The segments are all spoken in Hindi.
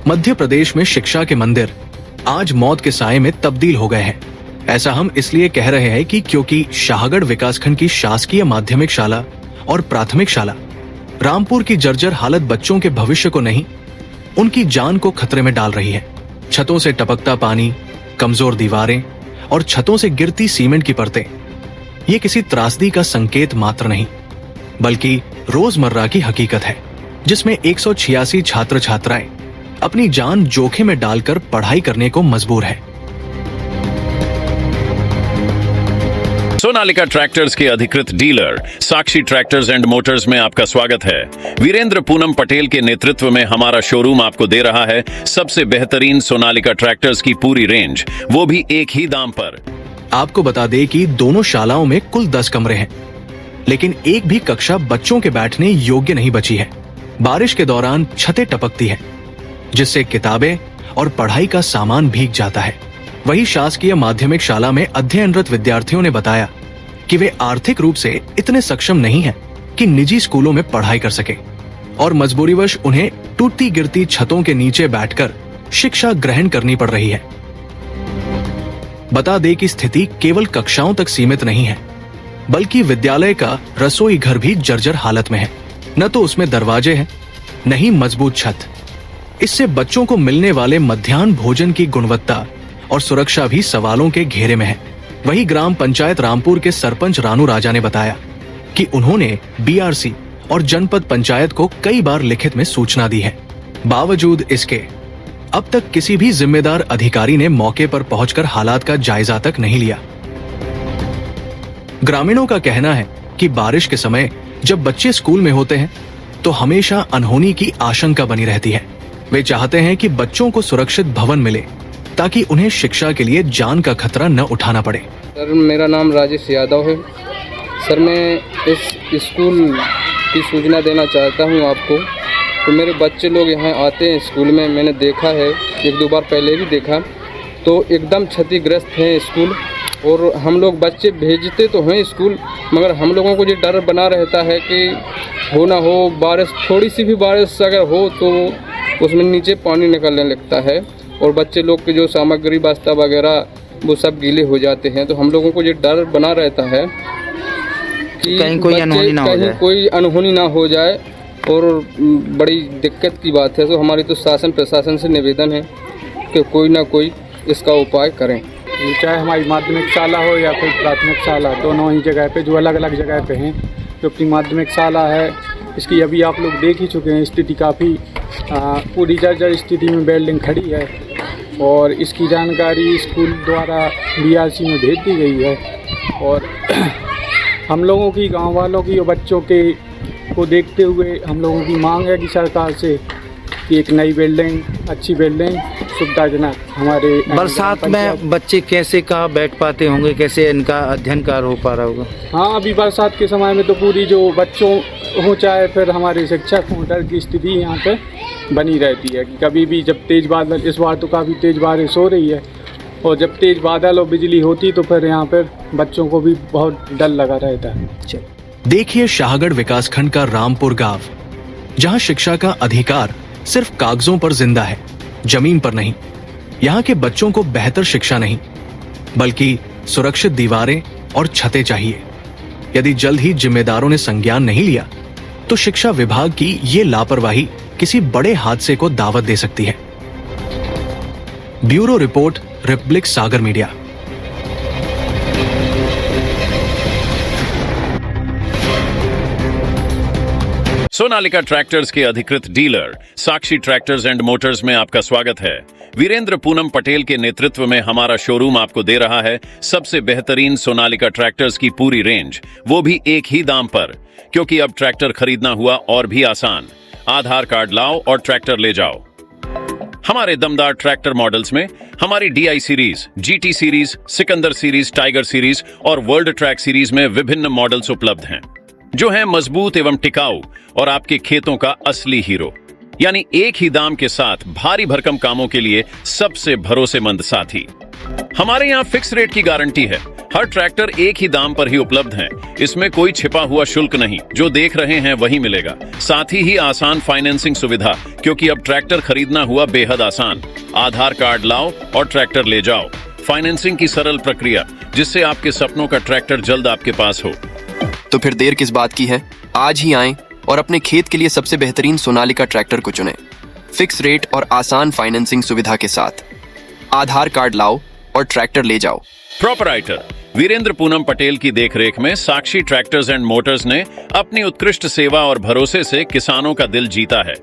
मध्य प्रदेश में शिक्षा के मंदिर आज मौत के साए में तब्दील हो गए हैं। ऐसा हम इसलिए कह रहे हैं कि क्योंकि शाहगढ़ विकासखंड की शासकीय माध्यमिक शाला और प्राथमिक शाला रामपुर की जर्जर हालत बच्चों के भविष्य को नहीं, उनकी जान को खतरे में डाल रही है। छतों से टपकता पानी, कमजोर दीवारें और छतों से गिरती सीमेंट की परतें, ये किसी त्रासदी का संकेत मात्र नहीं, बल्कि रोजमर्रा की हकीकत है, जिसमें 186 छात्र छात्राएं अपनी जान जोखिम में डालकर पढ़ाई करने को मजबूर है। सोनालिका ट्रैक्टर्स के अधिकृत dealer Sakshi tractors and Motors में आपका स्वागत है। वीरेंद्र पूनम पटेल के नेतृत्व में हमारा शोरूम आपको दे रहा है सबसे बेहतरीन सोनालिका ट्रैक्टर्स की पूरी रेंज, वो भी एक ही दाम पर। आपको बता दें कि दोनों शालाओं में कुल 10 कमरे हैं, लेकिन एक भी कक्षा बच्चों के बैठने योग्य नहीं बची है। बारिश के दौरान छतें टपकती है, जिससे किताबें और पढ़ाई का सामान भीग जाता है। वही शासकीय माध्यमिक शाला में अध्ययनरत विद्यार्थियों ने बताया कि वे आर्थिक रूप से इतने सक्षम नहीं हैं कि निजी स्कूलों में पढ़ाई कर सके और मजबूरीवश उन्हें टूटती गिरती छतों के नीचे बैठकर शिक्षा ग्रहण करनी पड़ रही है। बता दें कि स्थिति केवल कक्षाओं तक सीमित नहीं है, बल्कि विद्यालय का रसोई घर भी जर्जर हालत में है। न तो उसमें दरवाजे हैं, न ही मजबूत छत। इससे बच्चों को मिलने वाले मध्याह्न भोजन की गुणवत्ता और सुरक्षा भी सवालों के घेरे में है। वही ग्राम पंचायत रामपुर के सरपंच रानू राजा ने बताया कि उन्होंने बीआरसी और जनपद पंचायत को कई बार लिखित में सूचना दी है। बावजूद इसके अब तक किसी भी जिम्मेदार अधिकारी ने मौके पर पहुंचकर हालात का जायजा तक नहीं लिया। ग्रामीणों का कहना है कि बारिश के समय जब बच्चे स्कूल में होते हैं तो हमेशा अनहोनी की आशंका बनी रहती है। वे चाहते हैं कि बच्चों को सुरक्षित भवन मिले ताकि उन्हें शिक्षा के लिए जान का खतरा न उठाना पड़े। सर, मेरा नाम राजेश यादव है। सर, मैं इस स्कूल की सूचना देना चाहता हूं आपको। तो मेरे बच्चे लोग यहाँ आते हैं स्कूल में, मैंने देखा है, एक दो बार पहले भी देखा, तो एकदम क्षतिग्रस्त हैं स्कूल। और हम लोग बच्चे भेजते तो हैं स्कूल, मगर हम लोगों को ये डर बना रहता है कि हो ना हो बारिश, थोड़ी सी भी बारिश अगर हो तो उसमें नीचे पानी निकलने लगता है और बच्चे लोग के जो सामग्री बस्ता वगैरह वो सब गीले हो जाते हैं। तो हम लोगों को ये डर बना रहता है कि कहीं कोई अनहोनी ना हो जाए और बड़ी दिक्कत की बात है। तो हमारी तो शासन प्रशासन से निवेदन है कि कोई ना कोई इसका उपाय करें। चाहे हमारी माध्यमिक शाला हो या फिर प्राथमिक शाला, दोनों ही जगह पे जो अलग अलग जगह पे हैं। क्योंकि माध्यमिक शाला है, इसकी अभी आप लोग देख ही चुके हैं, स्थिति काफ़ी पूरी जर्जर स्थिति में बिल्डिंग खड़ी है और इसकी जानकारी स्कूल द्वारा बीआरसी में भेज दी गई है। और हम लोगों की, गांव वालों की और बच्चों के को देखते हुए हम लोगों की मांग है कि सरकार से कि एक नई बिल्डिंग, अच्छी बिल्डिंग, सुविधाजनक हमारे। बरसात में बच्चे कैसे कहाँ बैठ पाते होंगे, कैसे इनका अध्ययन कार्य हो पा रहा होगा? हाँ, अभी बरसात के समय में तो पूरी जो बच्चों हो चाहे फिर हमारे शिक्षक हों, डर की स्थिति यहाँ पे बनी रहती है कि कभी भी जब तेज़ बादल, इस बार तो काफ़ी तेज़ बारिश हो रही है, और जब तेज़ बादल और बिजली होती तो फिर यहाँ पर बच्चों को भी बहुत डर लगा रहता है। देखिए शाहगढ़ विकासखंड का रामपुर गांव, जहां शिक्षा का अधिकार सिर्फ कागजों पर जिंदा है, जमीन पर नहीं। यहाँ के बच्चों को बेहतर शिक्षा नहीं, बल्कि सुरक्षित दीवारें और छतें चाहिए। यदि जल्द ही जिम्मेदारों ने संज्ञान नहीं लिया तो शिक्षा विभाग की ये लापरवाही किसी बड़े हादसे को दावत दे सकती है। ब्यूरो रिपोर्ट, रिपब्लिक सागर मीडिया। सोनालिका ट्रैक्टर्स के अधिकृत dealer Sakshi tractors and Motors में आपका स्वागत है। वीरेंद्र पूनम पटेल के नेतृत्व में हमारा शोरूम आपको दे रहा है सबसे बेहतरीन सोनालिका ट्रैक्टर्स की पूरी रेंज, वो भी एक ही दाम पर। क्योंकि अब ट्रैक्टर खरीदना हुआ और भी आसान। आधार कार्ड लाओ और ट्रैक्टर ले जाओ। हमारे दमदार ट्रैक्टर मॉडल्स में हमारी DI series, GT series, Sikandar series, tiger series और वर्ल्ड ट्रैक सीरीज में विभिन्न मॉडल्स उपलब्ध हैं, जो हैं मजबूत एवं टिकाऊ और आपके खेतों का असली हीरो। यानी एक ही दाम के साथ भारी भरकम कामों के लिए सबसे भरोसेमंद साथी। हमारे यहाँ फिक्स रेट की गारंटी है। हर ट्रैक्टर एक ही दाम पर ही उपलब्ध हैं। इसमें कोई छिपा हुआ शुल्क नहीं, जो देख रहे हैं वही मिलेगा। साथ ही आसान फाइनेंसिंग सुविधा, क्योंकि अब ट्रैक्टर खरीदना हुआ बेहद आसान। आधार कार्ड लाओ और ट्रैक्टर ले जाओ। फाइनेंसिंग की सरल प्रक्रिया, जिससे आपके सपनों का ट्रैक्टर जल्द आपके पास हो। तो फिर देर किस बात की है? आज ही आएं और अपने खेत के लिए सबसे बेहतरीन सोनालिका ट्रैक्टर को चुनें। फिक्स रेट और आसान फाइनेंसिंग सुविधा के साथ। आधार कार्ड लाओ और ट्रैक्टर ले जाओ। प्रोपराइटर वीरेंद्र पूनम पटेल की देखरेख में साक्षी ट्रैक्टर्स एंड मोटर्स ने अपनी उत्कृष्ट सेवा और भरोसे से किसानों का दिल जीता है।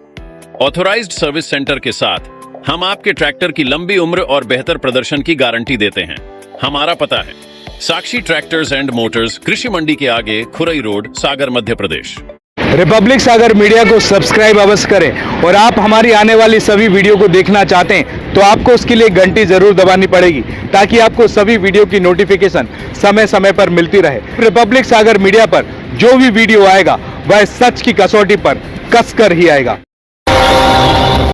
ऑथोराइज्ड सर्विस सेंटर के साथ हम आपके ट्रैक्टर की लंबी उम्र और बेहतर प्रदर्शन की गारंटी देते हैं। हमारा पता है साक्षी ट्रैक्टर्स एंड मोटर्स, कृषि मंडी के आगे, खुरई रोड, सागर, मध्य प्रदेश। रिपब्लिक सागर मीडिया को सब्सक्राइब अवश्य करें और आप हमारी आने वाली सभी वीडियो को देखना चाहते हैं तो आपको उसके लिए घंटी जरूर दबानी पड़ेगी, ताकि आपको सभी वीडियो की नोटिफिकेशन समय समय पर मिलती रहे। रिपब्लिक सागर मीडिया पर जो भी वीडियो आएगा वह सच की कसौटी पर कसकर ही आएगा।